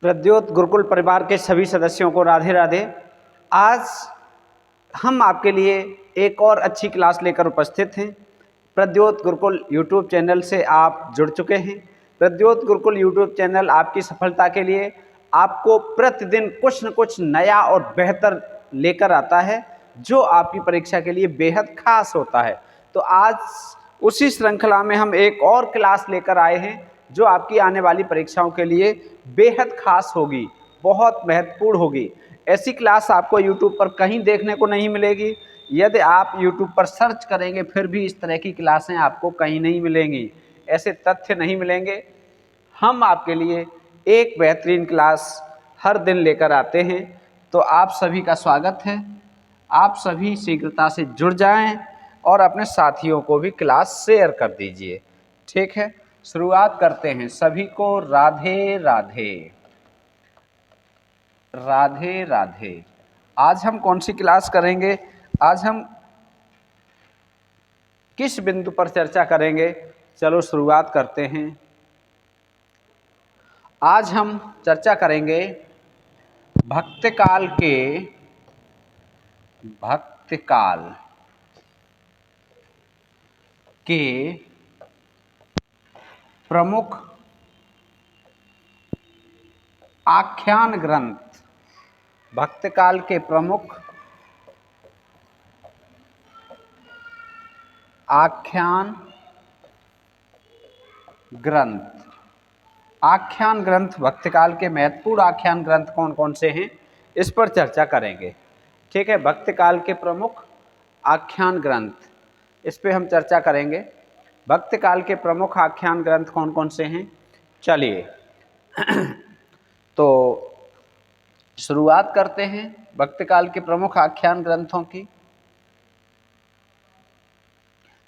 प्रद्योत गुरुकुल परिवार के सभी सदस्यों को राधे राधे। आज हम आपके लिए एक और अच्छी क्लास लेकर उपस्थित हैं। प्रद्योत गुरुकुल यूट्यूब चैनल से आप जुड़ चुके हैं। प्रद्योत गुरुकुल यूट्यूब चैनल आपकी सफलता के लिए आपको प्रतिदिन कुछ न कुछ नया और बेहतर लेकर आता है, जो आपकी परीक्षा के लिए बेहद खास होता है। तो आज उसी श्रृंखला में हम एक और क्लास लेकर आए हैं, जो आपकी आने वाली परीक्षाओं के लिए बेहद खास होगी, बहुत महत्वपूर्ण होगी। ऐसी क्लास आपको YouTube पर कहीं देखने को नहीं मिलेगी। यदि आप YouTube पर सर्च करेंगे फिर भी इस तरह की क्लासें आपको कहीं नहीं मिलेंगी, ऐसे तथ्य नहीं मिलेंगे। हम आपके लिए एक बेहतरीन क्लास हर दिन लेकर आते हैं, तो आप सभी का स्वागत है। आप सभी शीघ्रता से जुड़ जाएं और अपने साथियों को भी क्लास शेयर कर दीजिए। ठीक है, शुरुआत करते हैं। सभी को राधे राधे, राधे राधे। आज हम कौन सी क्लास करेंगे, आज हम किस बिंदु पर चर्चा करेंगे, चलो शुरुआत करते हैं। आज हम चर्चा करेंगे भक्तकाल के प्रमुख आख्यान ग्रंथ, भक्तकाल के प्रमुख आख्यान ग्रंथ। आख्यान ग्रंथ, भक्तकाल के महत्वपूर्ण आख्यान ग्रंथ कौन कौन से हैं, इस पर चर्चा करेंगे। ठीक है, भक्तकाल के प्रमुख आख्यान ग्रंथ, इस पे हम चर्चा करेंगे। भक्तकाल के प्रमुख आख्यान ग्रंथ कौन कौन से हैं, चलिए तो शुरुआत करते हैं भक्तकाल के प्रमुख आख्यान ग्रंथों की।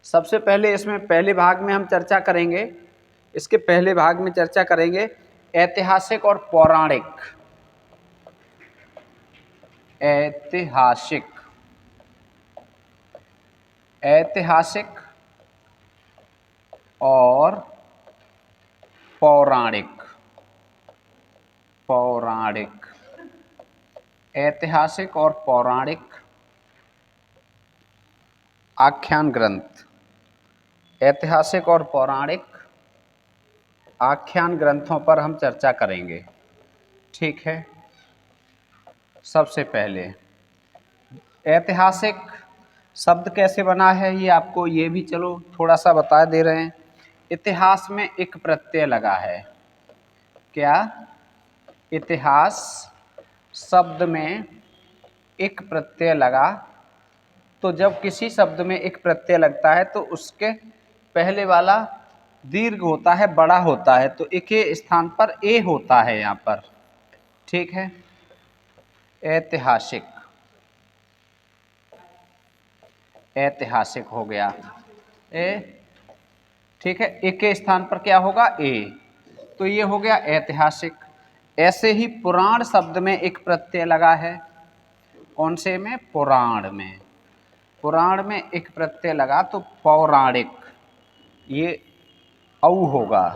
सबसे पहले इसमें पहले भाग में हम चर्चा करेंगे, इसके पहले भाग में चर्चा करेंगे ऐतिहासिक और पौराणिक, ऐतिहासिक और पौराणिक, ऐतिहासिक और पौराणिक आख्यान ग्रंथ। ऐतिहासिक और पौराणिक आख्यान ग्रंथों पर हम चर्चा करेंगे। ठीक है, सबसे पहले ऐतिहासिक शब्द कैसे बना है, ये आपको ये भी चलो थोड़ा सा बता दे रहे हैं। इतिहास में एक प्रत्यय लगा है, क्या? इतिहास शब्द में एक प्रत्यय लगा। तो जब किसी शब्द में एक प्रत्यय लगता है तो उसके पहले वाला दीर्घ होता है, बड़ा होता है, तो एक के स्थान पर ए होता है यहाँ पर। ठीक है, ऐतिहासिक, ऐतिहासिक हो गया ए। ठीक है, एक के स्थान पर क्या होगा, ए, तो ये हो गया ऐतिहासिक। ऐसे ही पुराण शब्द में एक प्रत्यय लगा है, कौन से में, पुराण में। पुराण में एक प्रत्यय लगा तो पौराणिक, ये औ होगा,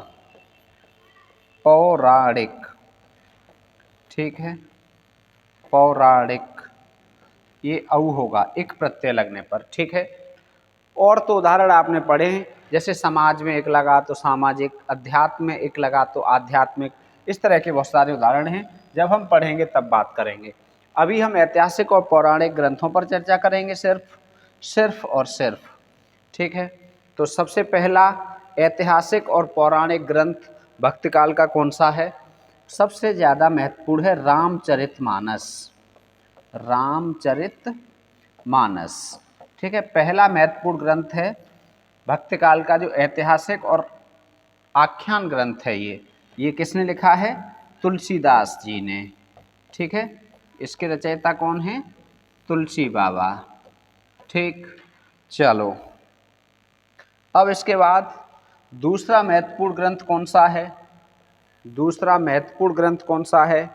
पौराणिक। ठीक है, पौराणिक, ये औ होगा एक प्रत्यय लगने पर। ठीक है, और तो उदाहरण आपने पढ़े हैं, जैसे समाज में एक लगा तो सामाजिक, अध्यात्म में एक लगा तो आध्यात्मिक, इस तरह के बहुत सारे उदाहरण हैं। जब हम पढ़ेंगे तब बात करेंगे। अभी हम ऐतिहासिक और पौराणिक ग्रंथों पर चर्चा करेंगे, सिर्फ और सिर्फ। ठीक है, तो सबसे पहला ऐतिहासिक और पौराणिक ग्रंथ भक्तकाल का कौन सा है? सबसे ज़्यादा महत्वपूर्ण है रामचरितमानस, रामचरितमानस। ठीक है, पहला महत्वपूर्ण ग्रंथ है भक्तकाल का, जो ऐतिहासिक और आख्यान ग्रंथ है। ये किसने लिखा है? तुलसीदास जी ने। ठीक है, इसके रचयिता कौन हैं? तुलसी बाबा। ठीक, चलो अब इसके बाद दूसरा महत्वपूर्ण ग्रंथ कौन सा है? दूसरा महत्वपूर्ण ग्रंथ कौन सा है?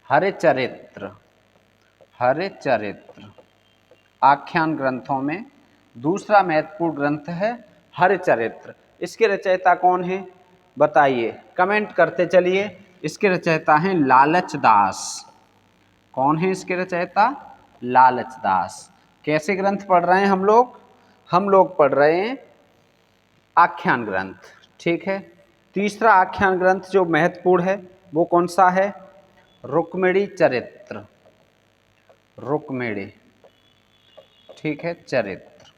हरिचरित्र, हरिचरित्र। आख्यान ग्रंथों में दूसरा महत्वपूर्ण ग्रंथ है हरिचरित्र। इसके रचयिता कौन है बताइए, कमेंट करते चलिए। इसके रचयिता हैं लालच दास। कौन है इसके रचयिता? लालच दास। कैसे ग्रंथ पढ़ रहे हैं हम लोग? हम लोग पढ़ रहे हैं आख्यान ग्रंथ। ठीक है। तीसरा आख्यान ग्रंथ जो महत्वपूर्ण है वो कौन सा है? रुक्मिणी चरित्र। रुक्मिणी, ठीक है, चरित्र।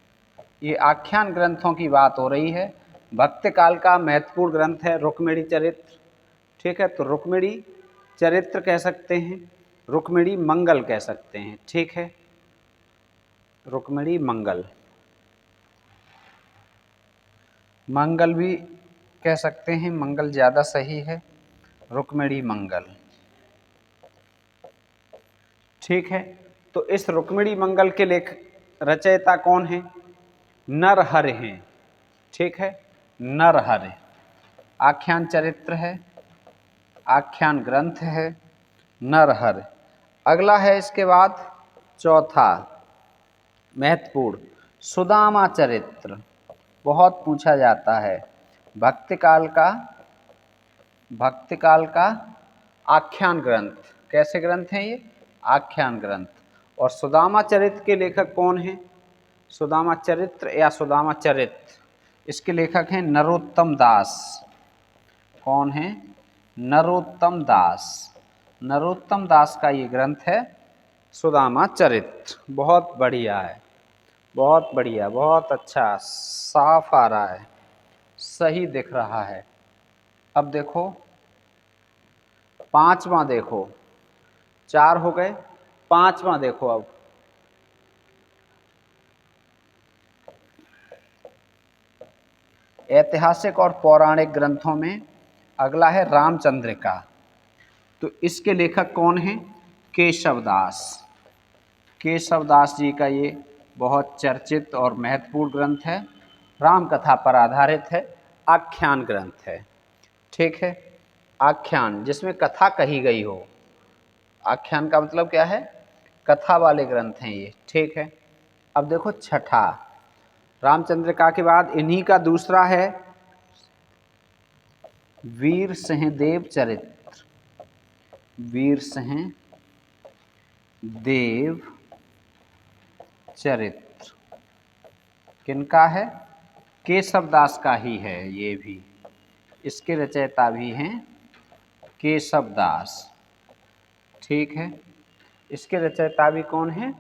ये आख्यान ग्रंथों की बात हो रही है। भक्त काल का महत्वपूर्ण ग्रंथ है रुक्मिणी चरित्र। ठीक है, तो रुक्मिणी चरित्र कह सकते हैं, रुक्मिणी मंगल कह सकते हैं। ठीक है, रुक्मिणी मंगल, मंगल भी कह सकते हैं, मंगल ज़्यादा सही है, रुक्मिणी मंगल। ठीक है, तो इस रुक्मिणी मंगल के रचयिता कौन है? नरहरि हैं। ठीक है, नरहरि आख्यान चरित्र है, आख्यान ग्रंथ है नरहरि। अगला है इसके बाद चौथा महत्वपूर्ण सुदामा चरित्र। बहुत पूछा जाता है। भक्तिकाल का आख्यान ग्रंथ। कैसे ग्रंथ हैं ये? आख्यान ग्रंथ। और सुदामा चरित्र के लेखक कौन हैं? सुदामा चरित्र या सुदामा चरित्र, इसके लेखक हैं नरोत्तम दास। कौन है? नरोत्तम दास। नरोत्तम दास का ये ग्रंथ है सुदामा चरित्र। बहुत बढ़िया है, बहुत बढ़िया, बहुत अच्छा, साफ आ रहा है, सही दिख रहा है। अब देखो पांचवा, देखो 4 हो गए, पांचवा देखो। अब ऐतिहासिक और पौराणिक ग्रंथों में अगला है रामचंद्रिका। तो इसके लेखक कौन हैं? केशव दास। केशव दास जी का ये बहुत चर्चित और महत्वपूर्ण ग्रंथ है, राम कथा पर आधारित है, आख्यान ग्रंथ है। ठीक है, आख्यान जिसमें कथा कही गई हो। आख्यान का मतलब क्या है? कथा वाले ग्रंथ हैं ये। ठीक है, अब देखो छठा, रामचंद्रिका के बाद इन्हीं का दूसरा है वीर सिंहदेव चरित्र। वीर सिंहदेव चरित्र किनका है? केशव दास का ही है ये भी। इसके रचयिता भी हैं केशव दास। ठीक है, इसके रचयिता भी कौन है?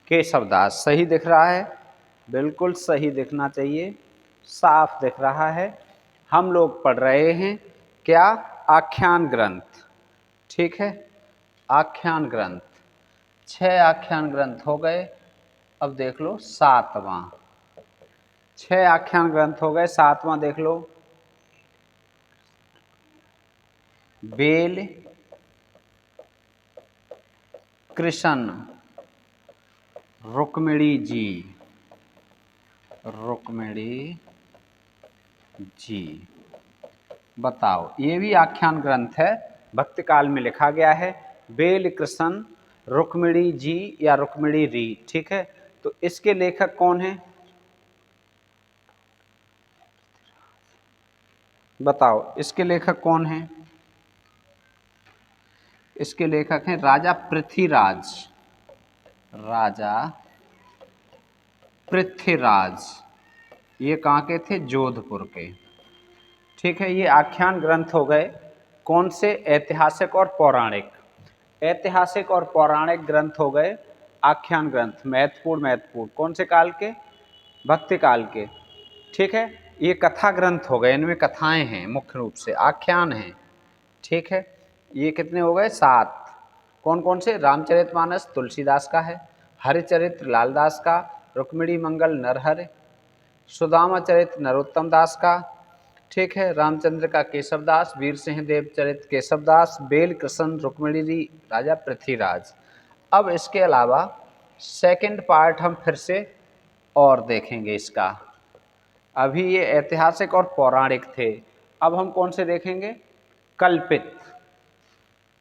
केशव दास। सही दिख रहा है, बिल्कुल सही दिखना चाहिए, साफ दिख रहा है। हम लोग पढ़ रहे हैं क्या? आख्यान ग्रंथ। ठीक है, आख्यान ग्रंथ। 6 आख्यान ग्रंथ हो गए। अब देख लो 7वां। 6 आख्यान ग्रंथ हो गए, 7वां देख लो। बेल कृष्ण रुक्मिणी जी। रुक्मिणी जी, बताओ, ये भी आख्यान ग्रंथ है, भक्ति काल में लिखा गया है। बेल कृष्ण रुक्मिणी जी या रुक्मिणी री। ठीक है, तो इसके लेखक कौन हैं? बताओ, इसके लेखक कौन हैं? इसके लेखक हैं राजा पृथ्वीराज। राजा पृथ्वीराज, ये कहाँ के थे? जोधपुर के। ठीक है, ये आख्यान ग्रंथ हो गए। कौन से? ऐतिहासिक और पौराणिक। ऐतिहासिक और पौराणिक ग्रंथ हो गए आख्यान ग्रंथ, महत्वपूर्ण। कौन से काल के? भक्ति काल के। ठीक है, ये कथा ग्रंथ हो गए, इनमें कथाएं हैं, मुख्य रूप से आख्यान हैं। ठीक है, ये कितने हो गए? 7। कौन कौन से? रामचरितमानस तुलसीदास का है, हरिचरित्र लालदास का, रुक्मिणी मंगल नरहरि, सुदामा चरित्र नरोत्तम दास का। ठीक है, रामचंद्र का केशव दास, वीर सिंहदेव चरित्र केशव दास, बेल कृष्ण रुक्मिणी राजा पृथ्वीराज। अब इसके अलावा सेकंड पार्ट हम फिर से और देखेंगे इसका। अभी ये ऐतिहासिक और पौराणिक थे, अब हम कौन से देखेंगे? कल्पित।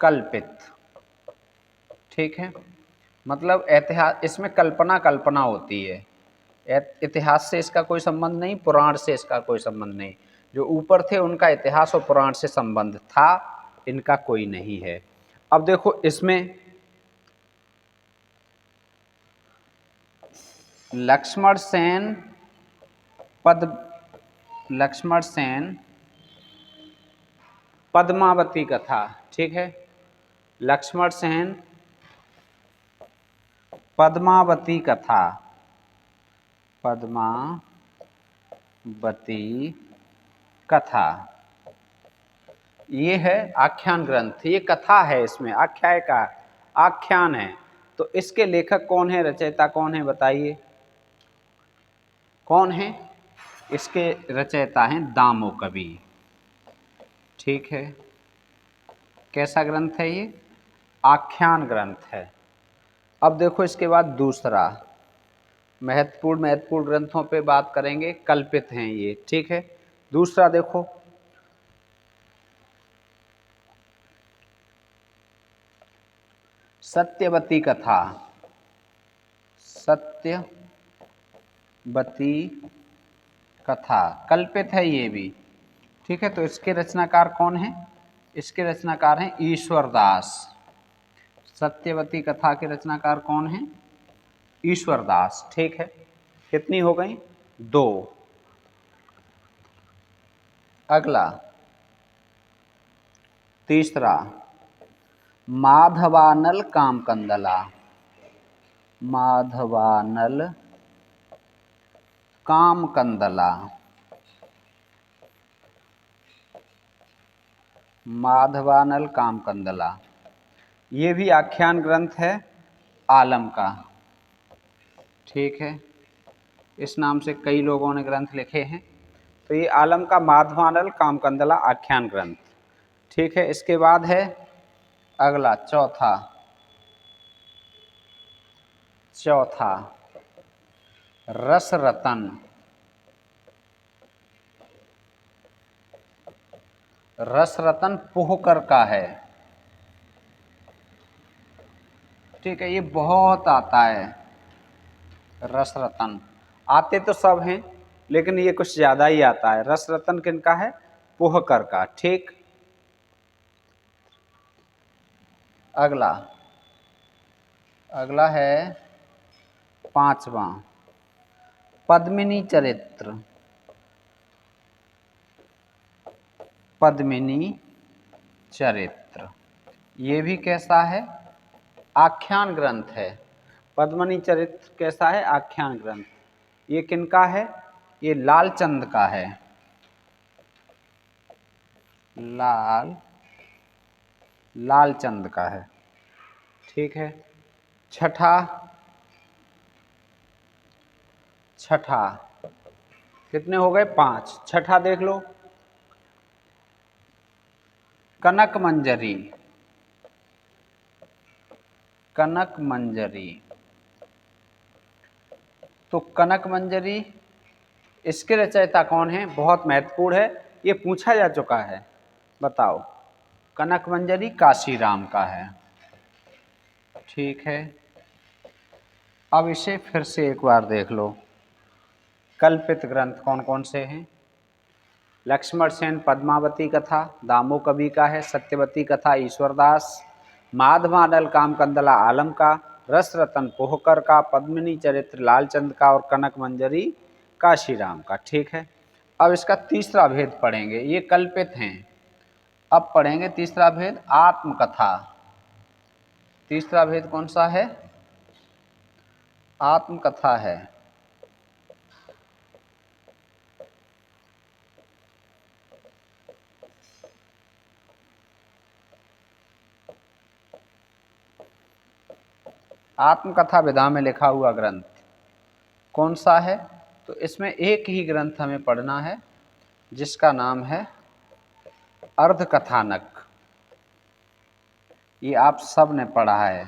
कल्पित, ठीक है, मतलब इतिहास, इसमें कल्पना होती है। इतिहास से इसका कोई संबंध नहीं, पुराण से इसका कोई संबंध नहीं। जो ऊपर थे उनका इतिहास और पुराण से संबंध था, इनका कोई नहीं है। अब देखो इसमें लक्ष्मण सेन पद्मावती कथा, ठीक है, लक्ष्मण सेन पद्मावती कथा, पद्मावती कथा, ये है आख्यान ग्रंथ। ये कथा है, इसमें आख्याय का आख्यान है। तो इसके लेखक कौन है, रचयिता कौन है, बताइए कौन है? इसके रचयिता हैं दामो कवि, ठीक है। कैसा ग्रंथ है ये? आख्यान ग्रंथ है। अब देखो इसके बाद दूसरा महत्वपूर्ण ग्रंथों पे बात करेंगे, कल्पित हैं ये, ठीक है। दूसरा देखो सत्यवती कथा, सत्यवती कथा कल्पित है ये भी, ठीक है। तो इसके रचनाकार कौन है? इसके रचनाकार हैं ईश्वर दास। सत्यवती कथा के रचनाकार कौन हैं? ईश्वर दास, ठीक है। कितनी हो गई? 2। अगला तीसरा माधवानल कामकंदला, माधवानल कामकंदला, माधवानल कामकंदला, ये भी आख्यान ग्रंथ है आलम का, ठीक है। इस नाम से कई लोगों ने ग्रंथ लिखे हैं। तो ये आलम का माधवानल कामकंदला आख्यान ग्रंथ, ठीक है। इसके बाद है अगला चौथा रसरतन, रसरतन पोहकर का है, ठीक है। ये बहुत आता है रसरतन, आते तो सब हैं लेकिन ये कुछ ज़्यादा ही आता है। रसरतन किनका है? पोहकर का, ठीक। अगला है 5वां पद्मिनी चरित्र, पद्मिनी चरित्र, ये भी कैसा है? आख्यान ग्रंथ है। पद्मिनी चरित्र कैसा है? आख्यान ग्रंथ। ये किनका है? ये लालचंद का है, लालचंद का है, ठीक है। छठा कितने हो गए? 5। छठा देख लो कनक मंजरी, कनक मंजरी। तो कनक मंजरी इसके रचयिता कौन है? बहुत महत्वपूर्ण है, ये पूछा जा चुका है। बताओ। कनक मंजरी काशीराम का है, ठीक है। अब इसे फिर से एक बार देख लो। कल्पित ग्रंथ कौन कौन से हैं? लक्ष्मण सेन पद्मावती कथा दामो कवि का है, सत्यवती कथा ईश्वरदास, माधवानल कामकंदला आलम का, रसरतन पोहकर का, पद्मिनी चरित्र लालचंद का और कनक मंजरी काशीराम का, ठीक है। अब इसका तीसरा भेद पढ़ेंगे, ये कल्पित हैं। अब पढ़ेंगे तीसरा भेद आत्मकथा। तीसरा भेद कौन सा है? आत्मकथा है। आत्मकथा विधा में लिखा हुआ ग्रंथ कौन सा है? तो इसमें एक ही ग्रंथ हमें पढ़ना है जिसका नाम है अर्धकथानक। ये आप सब ने पढ़ा है,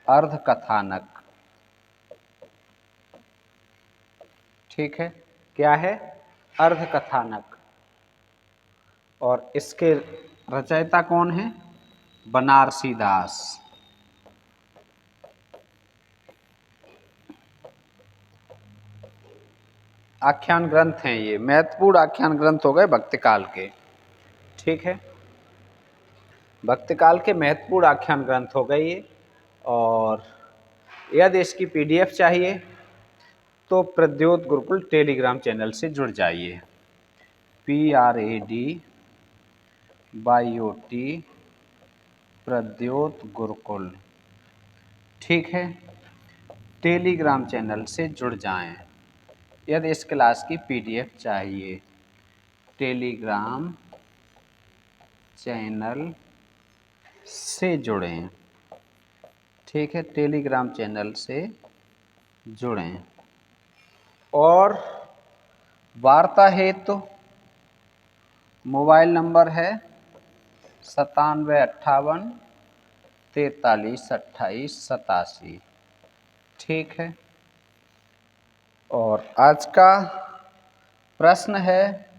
अर्धकथानक, ठीक है। क्या है? अर्धकथानक। और इसके रचयिता कौन है? बनारसी दास। आख्यान ग्रंथ हैं ये, महत्वपूर्ण आख्यान ग्रंथ हो गए भक्ति काल के, ठीक है। भक्ति काल के महत्वपूर्ण आख्यान ग्रंथ हो गए ये। और यदि इसकी PDF चाहिए तो प्रद्योत गुरुकुल टेलीग्राम चैनल से जुड़ जाइए। PRADYOT प्रद्योत गुरुकुल, ठीक है। टेलीग्राम चैनल से जुड़ जाएं यदि इस क्लास की PDF चाहिए। टेलीग्राम चैनल से जुड़ें, ठीक है। टेलीग्राम चैनल से जुड़ें। और वार्ता हेतु मोबाइल नंबर है 9758432887, ठीक है। और आज का प्रश्न है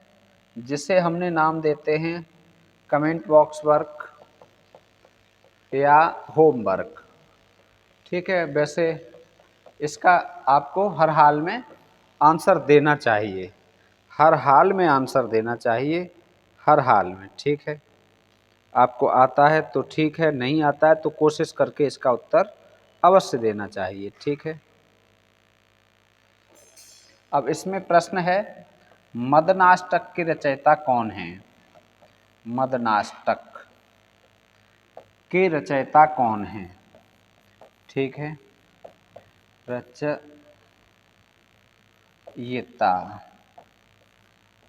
जिसे हमने नाम देते हैं कमेंट बॉक्स वर्क या होमवर्क, ठीक है। वैसे इसका आपको हर हाल में आंसर देना चाहिए, हर हाल में आंसर देना चाहिए, हर हाल में, ठीक है। आपको आता है तो ठीक है, नहीं आता है तो कोशिश करके इसका उत्तर अवश्य देना चाहिए, ठीक है। अब इसमें प्रश्न है मदनाष्टक के रचयिता कौन है? मदनाष्टक के रचयिता कौन है? ठीक है, रचयिता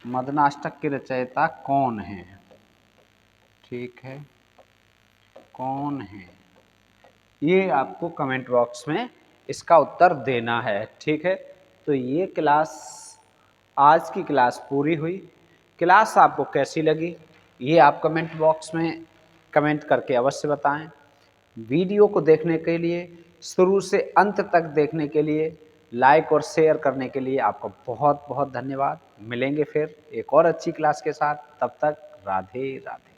मदनाष्टक के रचयिता कौन है? ठीक है, कौन है? ये आपको कमेंट बॉक्स में इसका उत्तर देना है, ठीक है। तो ये क्लास, आज की क्लास पूरी हुई। क्लास आपको कैसी लगी ये आप कमेंट बॉक्स में कमेंट करके अवश्य बताएं। वीडियो को देखने के लिए, शुरू से अंत तक देखने के लिए, लाइक और शेयर करने के लिए आपका बहुत बहुत धन्यवाद। मिलेंगे फिर एक और अच्छी क्लास के साथ, तब तक राधे राधे।